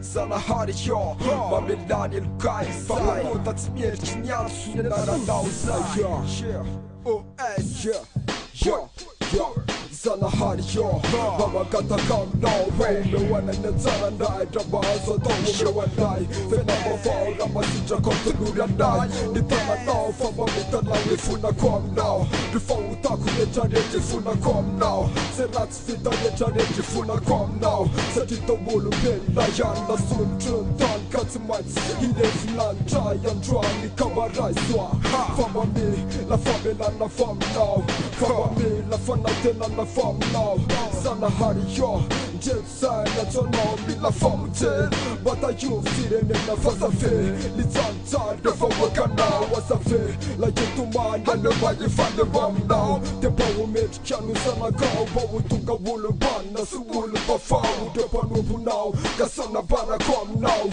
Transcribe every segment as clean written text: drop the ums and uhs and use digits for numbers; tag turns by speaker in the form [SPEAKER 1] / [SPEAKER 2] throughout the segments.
[SPEAKER 1] Zanahary yo Mamilany Lukay Fapapunta tsy mielitry ny antso ny anaranao zay OS Zanahary yo Mamangataka aminao Umewana ny anjaranay Dra mahazo atao umewanay Fena mavao raha masitrako am'tolory anay Ny tananao fa mamitanao ifonako aminao Ny fahotako rehetrarehetra ifonako aminao Zay ratsy vita rehetrarehetra ifonako aminao Satria taomolombelona ihany nasonotry ny tany Ka tsy maintsy hilevinanitra androany kamaray soa Fa mamela famelana fa aminao Fa mamela fanantenana fa aminao Zanahary yo ndreto atsonao mila famoteny Bataio firenena fasafe Lijantsary rehefa moakanao asafe Laketomany alemahy fandevo aminao De mba ho metrikano zanakao Mba ho tonga olo-banina sy olo-bafao De mpanomponao kasanabanako aminao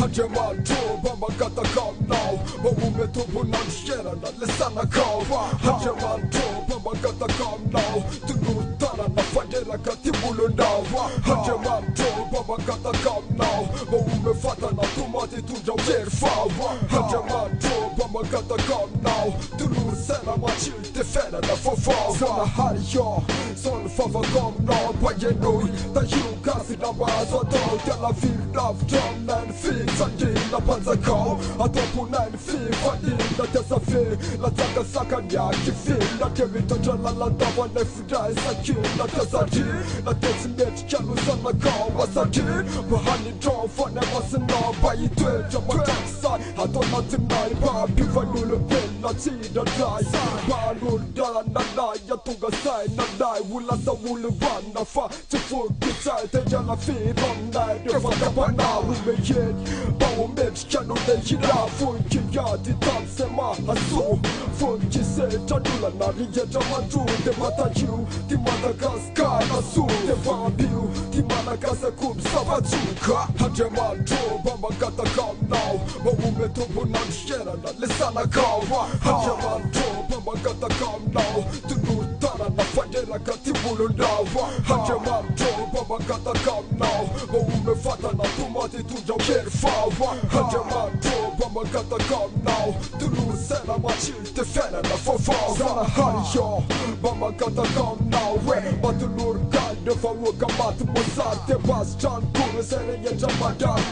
[SPEAKER 1] Andriamanitro mba mangataka aminao Mba ho metomponandro fiainana le zanakao Andriamanitro mba mangataka aminao Tolotanana fanderaka ty molonao Andriamanitro mba mangataka aminao Mba ho mefatana tomaty tondra kery fao Andriamanitro mba mangataka aminao Tolory saina matsilo te fiainana vaovao Zanahary yo zao ny favako aminao Mba ienoy tahio gasy na mahazo atao Tena virinavitra aminay ny fitsangina mpanjakao Ataomponay ny fifanina tiasafe Latsakasaka ny akifina Te mitotra lalandavanay finday sakina tiasatry Na te tsy metrika no zanakao asatry Mba hanidrao fany amasinao Mba hitoetra matrakisay Atao anatinay mba hampivan'olombelona tsy hidradray Mba hanolo-dalananay atonga sainanay Ho lasa olo-banina fa tsy fonkitsay Tejala firy aminay rehefa kapanao omeheny Mba ho metrika no le hira Fonkiady tany se mahaso Fonkisetra nolana rihetra mandro De mataio ty Madagasikara so De vambio ty Madagasakoby savatsoka Andriamanitro mba mangataka aminao Mba ho metomponandro fiainana le zanakao Andriamanitro mba mangataka aminao Tolotanana fanderaka ty molonao Andriamanitro mba mangataka aminao Mba ho mefatana tomaty tondra kery fao Andriamanitro mba mangataka aminao Tolory saina matsilo te fiainana vaovao Zanahary yo mba mangataka aminao Mba tolory galy rehefa oaka maty mosary Te basitrany kory zay rehetra mandary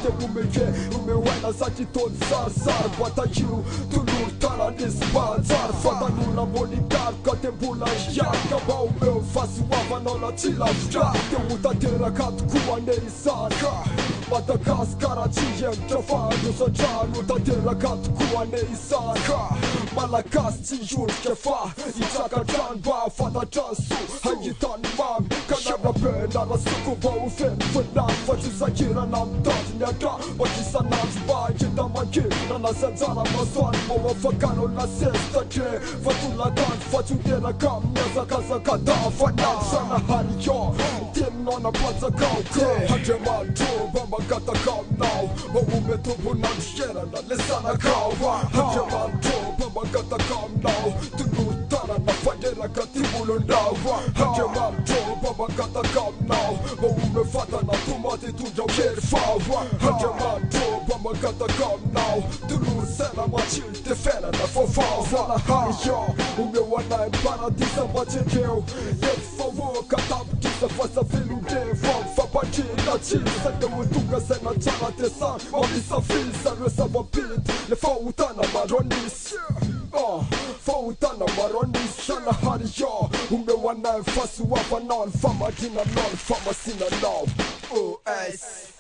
[SPEAKER 1] Te omehoaina satria tony sarisary Bataio tolory tananisy mbanjary Fatanona monikary ka te mbola hiarika Mba omeo fahasoavanao na tsy lavitra Te ho tanteraka tokoa ane izany Madagasikara tsy hemitra fahandrosan-drano Tanteraka tokoa ane izany Malagasy tsy iondrika fa hitraka-drano Mba hafantatran so hahitany mamy Ka narabenara soko mba ho feno finany Fa tsy sakirana mitandriny atra Mba kisanandro mba hita mankirina Na sanjara masoany mba ho afakano na sesitatre Fa tolakandro fa tsy hoteraka amin'ny azakazaka davanandro Zanahary yo teninao nampanjakao ka Andriamanitro mba mangataka aminao Mba ho metomponandro fiainana le zanakao Andriamanitro mba mangataka aminao Tolotanana fanderaka ty molonao Andriamanitro mba mangataka aminao Mba ho mefatana tomaty tondra kery fao Andriamanitro mba mangataka aminao Tolory saina matsilo te fiainana vaovao Zanahary yo umewanay paradisa mba tsy andreo Eto favoaka tapitisa fa savelondre Famfapatrina tsisa De ho tonga saina tsara te sany Mamisafisa reo savampity Le fahotana maro anisy Fahotana maro anisy Zanahary yo umewanay fahasoavanao Ny famarinanao ny famasinanao OS